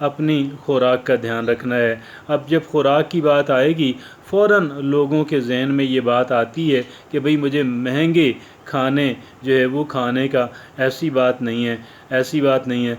اپنی خوراک کا دھیان رکھنا ہے۔ اب جب خوراک کی بات آئے گی فوراً لوگوں کے ذہن میں یہ بات آتی ہے کہ بھئی مجھے مہنگے کھانے جو ہے وہ کھانے کا، ایسی بات نہیں ہے، ایسی بات نہیں ہے۔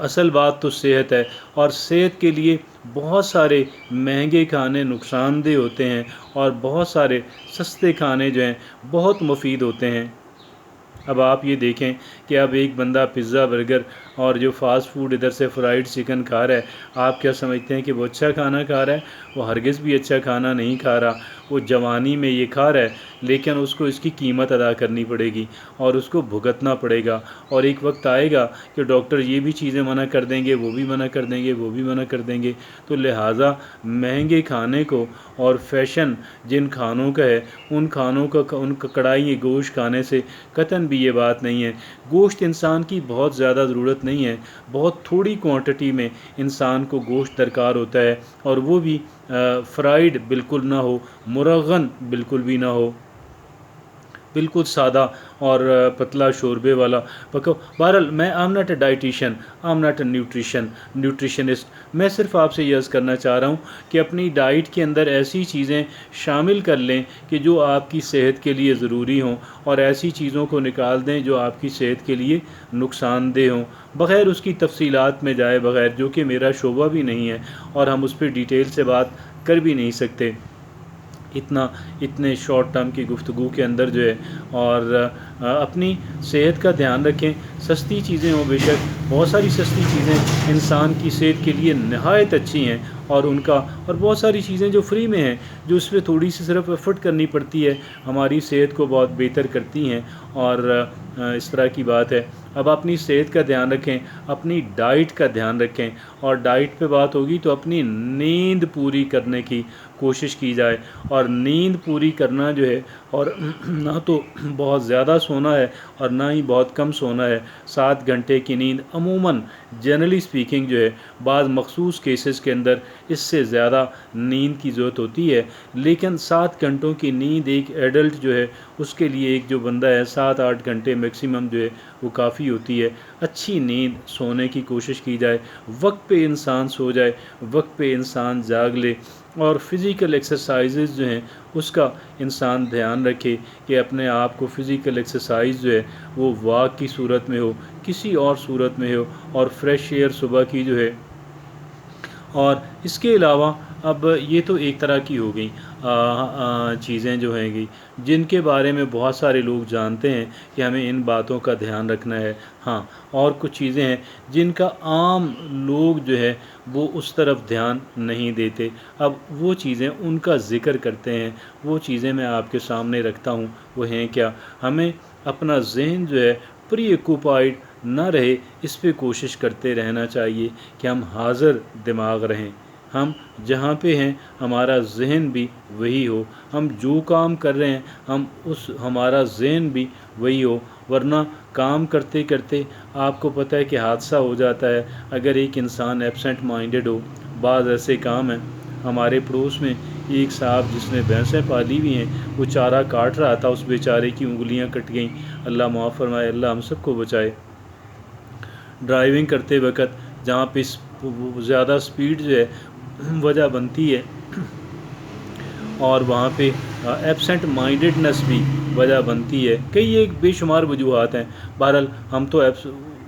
اصل بات تو صحت ہے، اور صحت کے لیے بہت سارے مہنگے کھانے نقصان دہ ہوتے ہیں، اور بہت سارے سستے کھانے جو ہیں بہت مفید ہوتے ہیں۔ اب آپ یہ دیکھیں کہ اب ایک بندہ پزا برگر اور جو فاسٹ فوڈ ادھر سے فرائیڈ چکن کھا رہا ہے، آپ کیا سمجھتے ہیں کہ وہ اچھا کھانا کھا رہا ہے؟ وہ ہرگز بھی اچھا کھانا نہیں کھا رہا۔ وہ جوانی میں یہ کھا رہا ہے، لیکن اس کو اس کی قیمت ادا کرنی پڑے گی اور اس کو بھگتنا پڑے گا، اور ایک وقت آئے گا کہ ڈاکٹر یہ بھی چیزیں منع کر دیں گے، وہ بھی منع کر دیں گے، وہ بھی منع کر دیں گے۔ تو لہٰذا مہنگے کھانے کو اور فیشن جن کھانوں کا ہے ان کھانوں کا، ان کا کڑائی گوشت کھانے سے قطعاً بھی یہ بات نہیں ہے۔ گوشت انسان کی بہت زیادہ ضرورت نہیں ہے، بہت تھوڑی کوانٹٹی میں انسان کو گوشت درکار ہوتا ہے، اور وہ بھی فرائیڈ بالکل نہ ہو، مرغن بالکل بھی نہ ہو، بالکل سادہ اور پتلا شوربے والا پکو۔ بہرحال میں I am not a dietitian, I am not a nutritionist. میں صرف آپ سے یہ عرض کرنا چاہ رہا ہوں کہ اپنی ڈائٹ کے اندر ایسی چیزیں شامل کر لیں کہ جو آپ کی صحت کے لیے ضروری ہوں، اور ایسی چیزوں کو نکال دیں جو آپ کی صحت کے لیے نقصان دہ ہوں، بغیر اس کی تفصیلات میں جائے بغیر، جو کہ میرا شعبہ بھی نہیں ہے اور ہم اس پہ ڈیٹیل سے بات کر بھی نہیں سکتے اتنے شارٹ ٹرم کی گفتگو کے اندر جو ہے۔ اور اپنی صحت کا دھیان رکھیں۔ سستی چیزیں ہوں بے شک، بہت ساری سستی چیزیں انسان کی صحت کے لیے نہایت اچھی ہیں، اور بہت ساری چیزیں جو فری میں ہیں، جو اس پہ تھوڑی سی صرف ایفرٹ کرنی پڑتی ہے، ہماری صحت کو بہت بہتر کرتی ہیں، اور اس طرح کی بات ہے۔ اب اپنی صحت کا دھیان رکھیں، اپنی ڈائٹ کا دھیان رکھیں، اور ڈائٹ پہ بات ہوگی تو اپنی نیند پوری کرنے کی کوشش کی جائے، اور نیند پوری کرنا جو ہے، اور نہ تو بہت زیادہ سونا ہے اور نہ ہی بہت کم سونا ہے۔ 7 گھنٹے کی نیند عموماً جنرلی اسپیکنگ جو ہے، بعض مخصوص کیسز کے اندر اس سے زیادہ نیند کی ضرورت ہوتی ہے، لیکن 7 گھنٹوں کی نیند ایک ایڈلٹ جو ہے اس کے لیے، ایک جو بندہ ہے 7-8 گھنٹے میکسیمم جو ہے وہ کافی ہوتی ہے۔ اچھی نیند سونے کی کوشش کی جائے، وقت پہ انسان سو جائے، وقت پہ انسان جاگ لے، اور فزیکل ایکسرسائزز جو ہیں اس کا انسان دھیان رکھے کہ اپنے آپ کو فزیکل ایکسرسائز جو ہے وہ واک کی صورت میں ہو، کسی اور صورت میں ہو، اور فریش ایئر صبح کی جو ہے۔ اور اس کے علاوہ اب یہ تو ایک طرح کی ہو گئی چیزیں جو ہیں گی جن کے بارے میں بہت سارے لوگ جانتے ہیں کہ ہمیں ان باتوں کا دھیان رکھنا ہے۔ ہاں، اور کچھ چیزیں ہیں جن کا عام لوگ جو ہے وہ اس طرف دھیان نہیں دیتے۔ اب وہ چیزیں ان کا ذکر کرتے ہیں، وہ چیزیں میں آپ کے سامنے رکھتا ہوں۔ وہ ہیں کیا؟ ہمیں اپنا ذہن جو ہے پری ایکوپائڈ نہ رہے، اس پہ کوشش کرتے رہنا چاہیے کہ ہم حاضر دماغ رہیں۔ ہم جہاں پہ ہیں ہمارا ذہن بھی وہی ہو، ہم جو کام کر رہے ہیں ہمارا ذہن بھی وہی ہو، ورنہ کام کرتے کرتے آپ کو پتہ ہے کہ حادثہ ہو جاتا ہے اگر ایک انسان ایبسینٹ مائنڈڈ ہو۔ بعض ایسے کام ہیں، ہمارے پڑوس میں ایک صاحب جس نے بھینسیں پالی ہوئی ہیں، وہ چارہ کاٹ رہا تھا، اس بیچارے کی انگلیاں کٹ گئیں، اللہ معاف فرمائے، اللہ ہم سب کو بچائے۔ ڈرائیونگ کرتے وقت جہاں پہ زیادہ سپیڈ جو ہے وجہ بنتی ہے، اور وہاں پہ ایبسینٹ مائنڈڈنس بھی وجہ بنتی ہے، کئی ایک بے شمار وجوہات ہیں۔ بہرحال ہم تو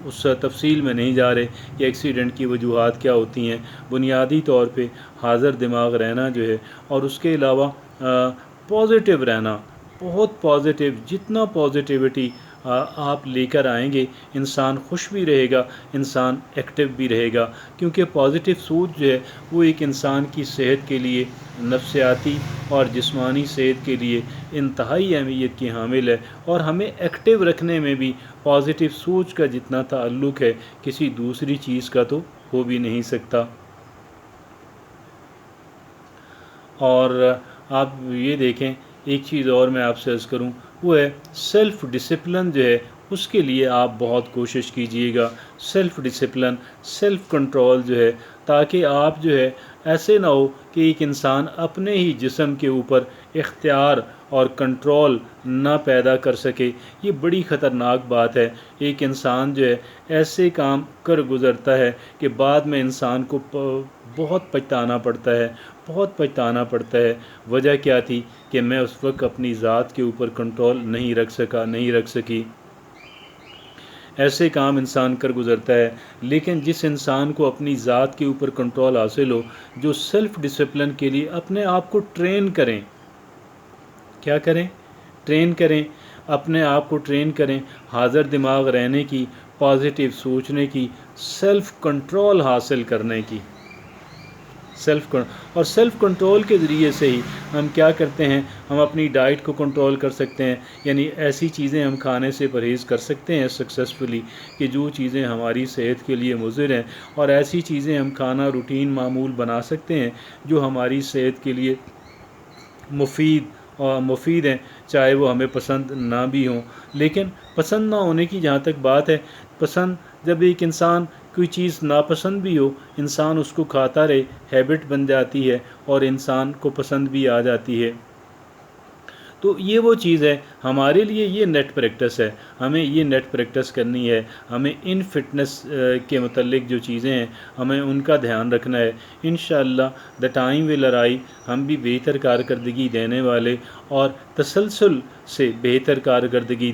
اس تفصیل میں نہیں جا رہے کہ ایکسیڈنٹ کی وجوہات کیا ہوتی ہیں۔ بنیادی طور پہ حاضر دماغ رہنا جو ہے، اور اس کے علاوہ پازیٹیو رہنا، بہت پازیٹیو، جتنا پازیٹیوٹی آپ لے کر آئیں گے انسان خوش بھی رہے گا، انسان ایکٹیو بھی رہے گا، کیونکہ پازیٹیو سوچ جو ہے وہ ایک انسان کی صحت کے لیے، نفسیاتی اور جسمانی صحت کے لیے انتہائی اہمیت کی حامل ہے، اور ہمیں ایکٹیو رکھنے میں بھی پازیٹیو سوچ کا جتنا تعلق ہے کسی دوسری چیز کا تو ہو بھی نہیں سکتا۔ اور آپ یہ دیکھیں، ایک چیز اور میں آپ سے عرض کروں، وہ ہے سیلف ڈسپلن جو ہے اس کے لیے آپ بہت کوشش کیجئے گا، سیلف ڈسپلن، سیلف کنٹرول جو ہے، تاکہ آپ جو ہے ایسے نہ ہو کہ ایک انسان اپنے ہی جسم کے اوپر اختیار اور کنٹرول نہ پیدا کر سکے۔ یہ بڑی خطرناک بات ہے۔ ایک انسان جو ہے ایسے کام کر گزرتا ہے کہ بعد میں انسان کو بہت پچھتانا پڑتا ہے، بہت پچھتانا پڑتا ہے۔ وجہ کیا تھی کہ میں اس وقت اپنی ذات کے اوپر کنٹرول نہیں رکھ سکی۔ ایسے کام انسان کر گزرتا ہے۔ لیکن جس انسان کو اپنی ذات کے اوپر کنٹرول حاصل ہو، جو سیلف ڈسپلن کے لیے اپنے آپ کو ٹرین کریں، کیا کریں؟ ٹرین کریں، اپنے آپ کو ٹرین کریں، حاضر دماغ رہنے کی، پازیٹیو سوچنے کی، سیلف کنٹرول حاصل کرنے کی۔ اور سیلف کنٹرول کے ذریعے سے ہی ہم کیا کرتے ہیں، ہم اپنی ڈائٹ کو کنٹرول کر سکتے ہیں، یعنی ایسی چیزیں ہم کھانے سے پرہیز کر سکتے ہیں سکسیسفلی کہ جو چیزیں ہماری صحت کے لیے مضر ہیں، اور ایسی چیزیں ہم کھانا روٹین معمول بنا سکتے ہیں جو ہماری صحت کے لیے مفید ہیں، چاہے وہ ہمیں پسند نہ بھی ہوں۔ لیکن پسند نہ ہونے کی جہاں تک بات ہے، جب ایک انسان کوئی چیز ناپسند بھی ہو، انسان اس کو کھاتا رہے، ہیبٹ بن جاتی ہے اور انسان کو پسند بھی آ جاتی ہے۔ تو یہ وہ چیز ہے، ہمارے لیے یہ نیٹ پریکٹس ہے، ہمیں یہ نیٹ پریکٹس کرنی ہے، ہمیں ان فٹنس کے متعلق جو چیزیں ہیں ہمیں ان کا دھیان رکھنا ہے۔ انشاءاللہ the time will arrive، ہم بھی بہتر کارکردگی دینے والے اور تسلسل سے بہتر کارکردگی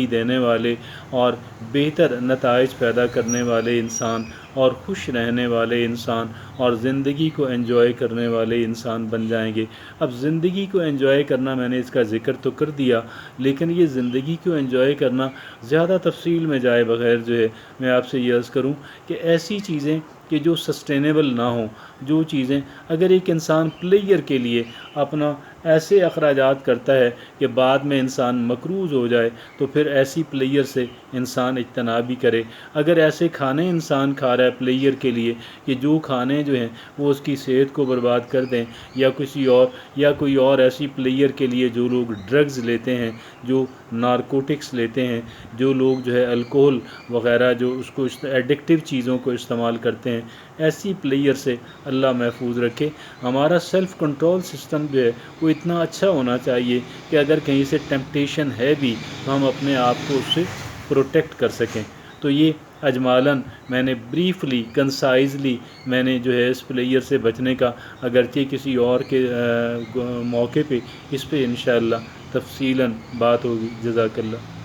دینے والے، اور بہتر نتائج پیدا کرنے والے انسان، اور خوش رہنے والے انسان، اور زندگی کو انجوائے کرنے والے انسان بن جائیں گے۔ اب زندگی کو انجوائے کرنا، میں نے اس کا ذکر تو کر دیا، لیکن یہ زندگی کو انجوائے کرنا زیادہ تفصیل میں جائے بغیر جو ہے میں آپ سے یہ عرض کروں کہ ایسی چیزیں کہ جو سسٹینیبل نہ ہوں، جو چیزیں اگر ایک انسان پلیئر کے لیے اپنا ایسے اخراجات کرتا ہے کہ بعد میں انسان مقروض ہو جائے، تو پھر ایسی پلیئر سے انسان اجتناب بھی کرے۔ اگر ایسے کھانے انسان کھا رہا ہے پلیئر کے لیے کہ جو کھانے جو ہیں وہ اس کی صحت کو برباد کر دیں، یا کوئی اور ایسی پلیئر کے لیے جو لوگ ڈرگز لیتے ہیں، جو نارکوٹکس لیتے ہیں، جو لوگ جو ہے الکوہل وغیرہ جو اس کو ایڈکٹیو چیزوں کو استعمال کرتے ہیں، ایسی پلیئر سے اللہ محفوظ رکھے۔ ہمارا سیلف کنٹرول سسٹم جو ہے وہ اتنا اچھا ہونا چاہیے کہ اگر کہیں سے ٹیمپٹیشن ہے بھی تو ہم اپنے آپ کو اس سے پروٹیکٹ کر سکیں۔ تو یہ اجمالاً میں نے بریفلی، کنسائزلی میں نے جو ہے اس پلیئر سے بچنے کا، اگرچہ کسی اور کے موقع پہ اس پہ انشاءاللہ تفصیلاً بات ہوگی۔ جزاک اللہ۔